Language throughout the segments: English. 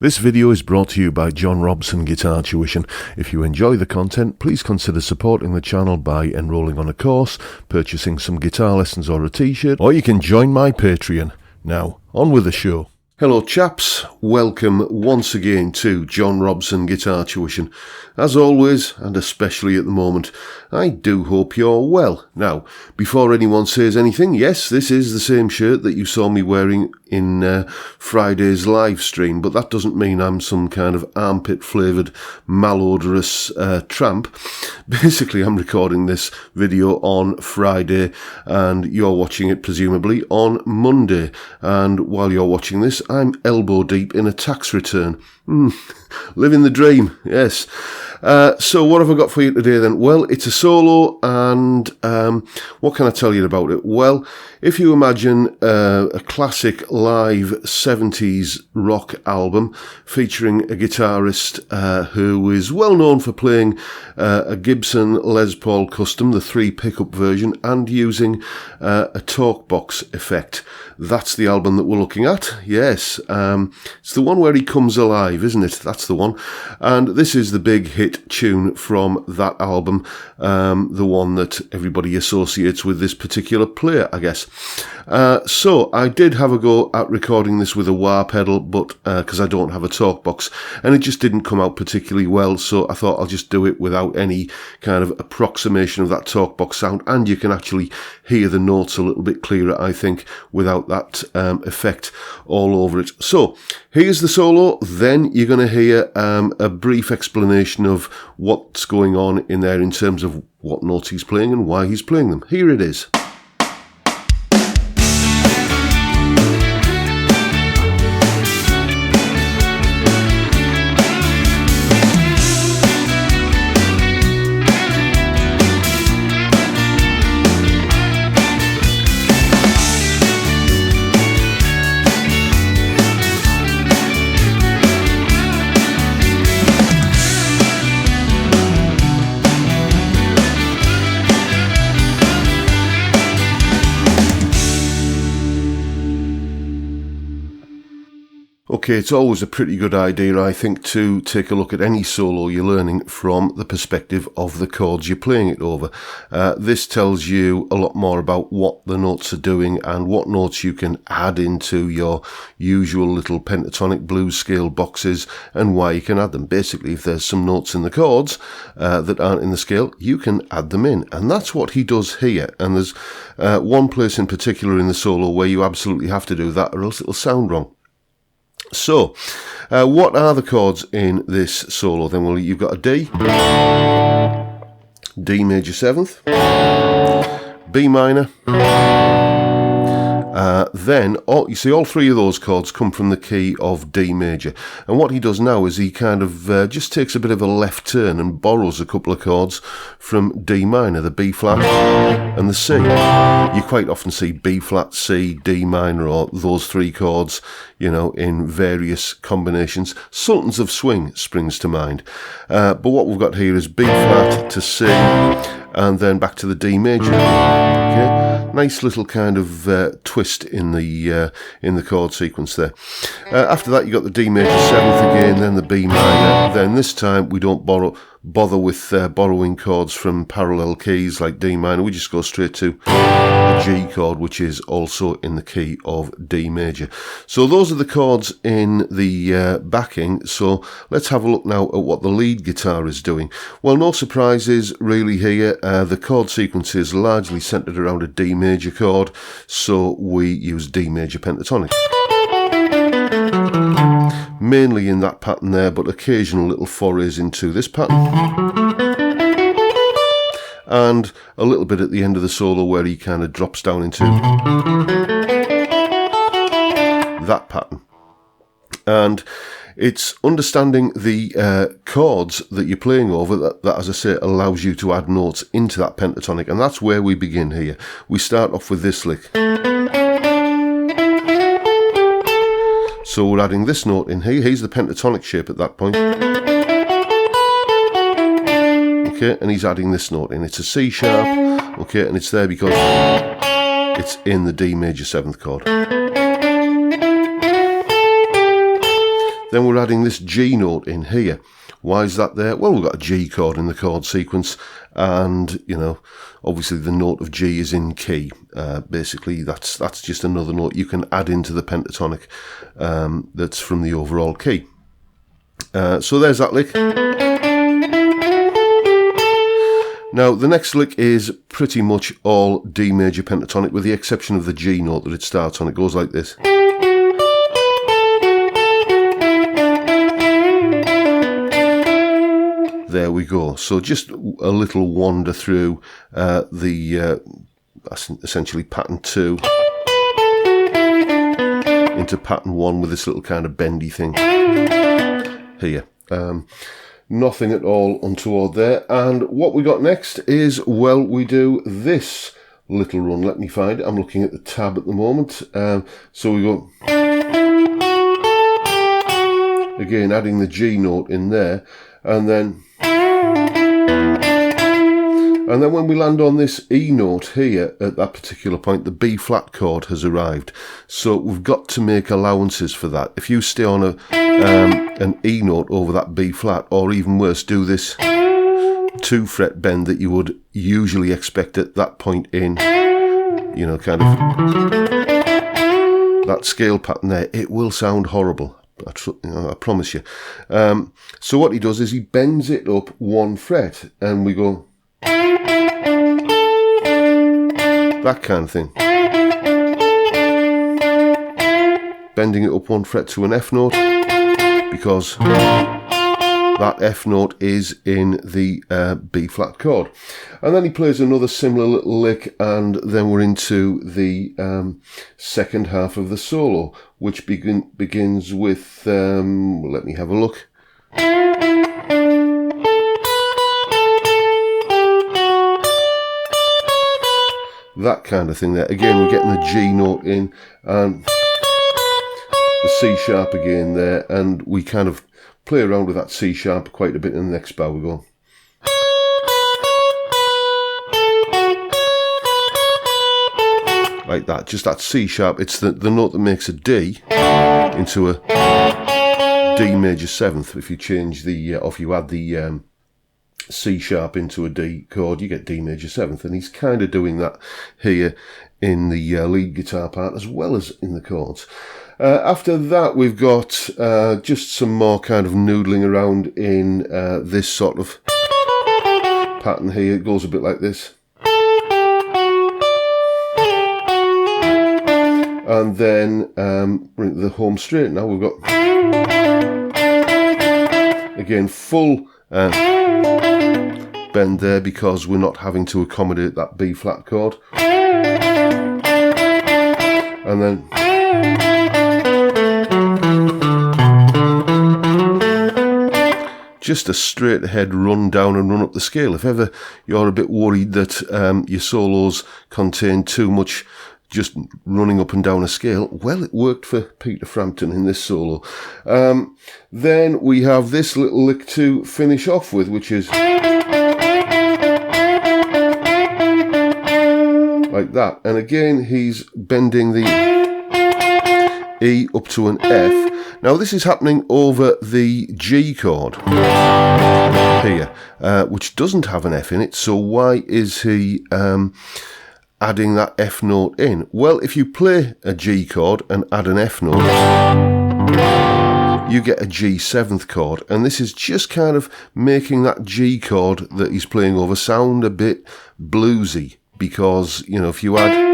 This video is brought to you by John Robson Guitar Tuition. If you enjoy the content, please consider supporting the channel by enrolling on a course, purchasing some guitar lessons or a t-shirt, or you can join my Patreon. Now, on with the show. Hello chaps, welcome once again to John Robson Guitar Tuition. As always, and especially at the moment, I do hope you're well. Now, before anyone says anything, yes, this is the same shirt that you saw me wearing in Friday's live stream, but that doesn't mean I'm some kind of armpit-flavoured, malodorous tramp. Basically, I'm recording this video on Friday, and you're watching it presumably on Monday. And while you're watching this, I'm elbow deep in a tax return. Living the dream, yes. So what have I got for you today then? Well, it's a solo, and what can I tell you about it? Well, if you imagine a classic live 70s rock album featuring a guitarist who is well known for playing a Gibson Les Paul Custom, the 3 pickup version, and using a talk box effect. That's the album that we're looking at, yes. It's the one where he comes alive, isn't it? That's the one. And this is the big hit tune from that album, the one that everybody associates with this particular player, I guess. So I did have a go at recording this with a wah pedal, but because I don't have a talk box, and it just didn't come out particularly well, so I thought I'll just do it without any kind of approximation of that talk box sound, and you can actually hear the notes a little bit clearer, I think, without that effect all over it. So here's the solo, then you're going to hear a brief explanation of what's going on in there in terms of what notes he's playing and why he's playing them. Here it is. Okay, it's always a pretty good idea, I think, to take a look at any solo you're learning from the perspective of the chords you're playing it over. This tells you a lot more about what the notes are doing and what notes you can add into your usual little pentatonic blues scale boxes and why you can add them. Basically, if there's some notes in the chords that aren't in the scale, you can add them in. And that's what he does here. And there's one place in particular in the solo where you absolutely have to do that or else it'll sound wrong. So, what are the chords in this solo then? Well, you've got a D, D major 7th, B minor, then you see all 3 of those chords come from the key of D major, and what he does now is he kind of just takes a bit of a left turn and borrows a couple of chords from D minor, the B flat and the C. You quite often see B flat, C, D minor, or those 3 chords, you know, in various combinations. Sultans of Swing springs to mind, but what we've got here is B flat to C and then back to the D major. Okay, nice little kind of twist in the chord sequence there. After that, you got the D major 7th again, then the B minor. Then this time we don't bother with borrowing chords from parallel keys like D minor. We just go straight to a G chord, which is also in the key of D major. So those are the chords in the backing. So let's have a look now at what the lead guitar is doing. Well, no surprises really here. The chord sequence is largely centered around a D major chord, so we use D major pentatonic. Mainly in that pattern there, but occasional little forays into this pattern. And a little bit at the end of the solo where he kind of drops down into that pattern. And it's understanding the chords that you're playing over that, as I say, allows you to add notes into that pentatonic. And that's where we begin here. We start off with this lick. So we're adding this note in here. Here's the pentatonic shape at that point. Okay, and he's adding this note in. It's a C sharp. Okay, and it's there because it's in the D major 7th chord. Then we're adding this G note in here. Why is that there? Well, we've got a G chord in the chord sequence, and, you know, obviously the note of G is in key. Basically, that's just another note you can add into the pentatonic that's from the overall key. So there's that lick. Now, the next lick is pretty much all D major pentatonic, with the exception of the G note that it starts on. It goes like this. There we go. So just a little wander through essentially pattern 2 into pattern 1 with this little kind of bendy thing here. Nothing at all untoward there. And what we got next is, well, we do this little run. Let me find it. I'm looking at the tab at the moment. So we go, again, adding the G note in there, and then when we land on this E note here at that particular point, the B flat chord has arrived. So we've got to make allowances for that. If you stay on an E note over that B flat, or even worse, do this 2 fret bend that you would usually expect at that point in, you know, kind of that scale pattern there, it will sound horrible. I promise you. So what he does is he bends it up 1 fret, and we go that kind of thing. Bending it up 1 fret to an F note, because that F note is in the B flat chord. And then he plays another similar little lick, and then we're into the second half of the solo, which begins with, let me have a look. That kind of thing there. Again, we're getting the G note in, and the C sharp again there, and we kind of play around with that C sharp quite a bit in the next bar. We go like that, just that C sharp. It's the note that makes a D into a D major 7th. If you change the, or if you add the C sharp into a D chord, you get D major 7th, and he's kind of doing that here in the lead guitar part as well as in the chords. After that, we've got just some more kind of noodling around in this sort of pattern here. It goes a bit like this. And then we're into the home straight now. We've got, again, full bend there, because we're not having to accommodate that B flat chord. And then just a straight ahead run down and run up the scale. If ever you're a bit worried that your solos contain too much just running up and down a scale, well, it worked for Peter Frampton in this solo. Then we have this little lick to finish off with, which is like that. And again, he's bending the E up to an F. Now this is happening over the G chord here, which doesn't have an F in it. So why is he adding that F note in? Well, if you play a G chord and add an F note, you get a G 7th chord, and this is just kind of making that G chord that he's playing over sound a bit bluesy, because, you know, if you add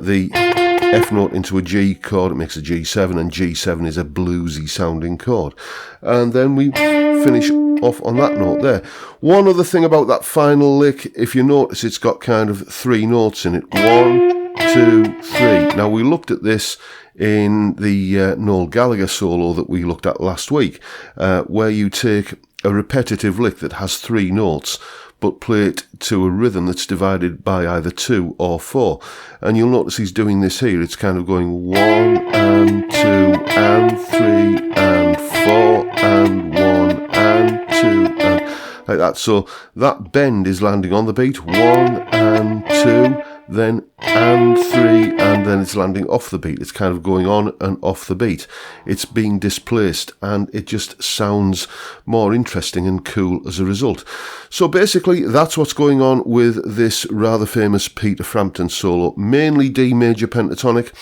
the F note into a G chord, it makes a G7, and G7 is a bluesy sounding chord. And then we finish off on that note there. One other thing about that final lick, if you notice, it's got kind of 3 notes in it. 1, 2, 3. Now, we looked at this in the Noel Gallagher solo that we looked at last week, where you take a repetitive lick that has 3 notes, but play it to a rhythm that's divided by either 2 or 4. And you'll notice he's doing this here. It's kind of going 1 and 2 and 3 and 4 and 1 and 2 and like that. So that bend is landing on the beat. 1 and 2 then and 3, and then it's landing off the beat. It's kind of going on and off the beat. It's being displaced, and it just sounds more interesting and cool as a result. So basically, that's what's going on with this rather famous Peter Frampton solo. Mainly D major pentatonic,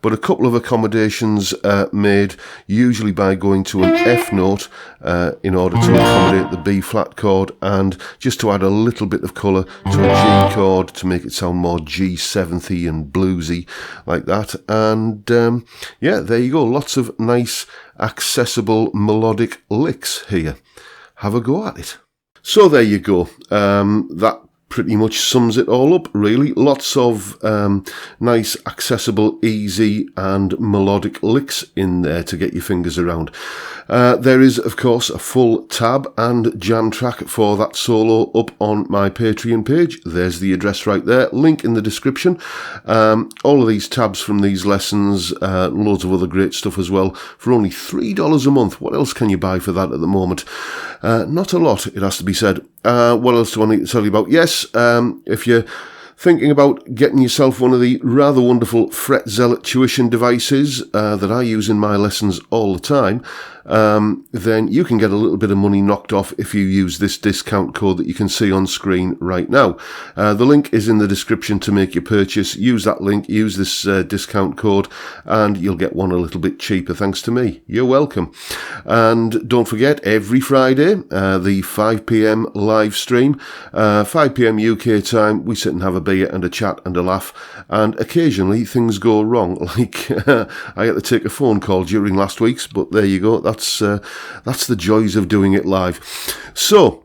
but a couple of accommodations made, usually by going to an F note in order to accommodate the B flat chord, and just to add a little bit of colour to a G chord to make it sound more G7-y and bluesy like that. And yeah, there you go. Lots of nice, accessible melodic licks here. Have a go at it. So there you go. That pretty much sums it all up, really. Lots of nice, accessible, easy and melodic licks in there to get your fingers around. There is, of course, a full tab and jam track for that solo up on my Patreon page. There's the address right there, link in the description. All of these tabs from these lessons, loads of other great stuff as well, for only $3 a month. What else can you buy for that at the moment? Not a lot, it has to be said. What else do I need to tell you about? Yes, if you're thinking about getting yourself one of the rather wonderful Fret Zealot tuition devices that I use in my lessons all the time, then you can get a little bit of money knocked off if you use this discount code that you can see on screen right now. The link is in the description to make your purchase. Use that link, use this discount code, and you'll get one a little bit cheaper thanks to me. You're welcome. And don't forget, every Friday, the 5 p.m. live stream, 5 p.m. UK time, we sit and have a beer and a chat and a laugh, and occasionally things go wrong, like I had to take a phone call during last week's, but there you go. That's the joys of doing it live. So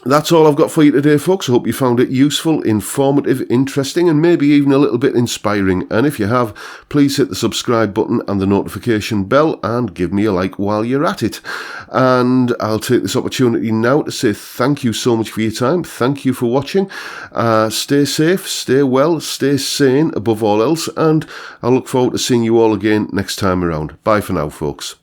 that's all I've got for you today, folks. I hope you found it useful, informative, interesting, and maybe even a little bit inspiring. And if you have, please hit the subscribe button and the notification bell and give me a like while you're at it. And I'll take this opportunity now to say thank you so much for your time. Thank you for watching. Stay safe, stay well, stay sane above all else, and I look forward to seeing you all again next time around. Bye for now, folks.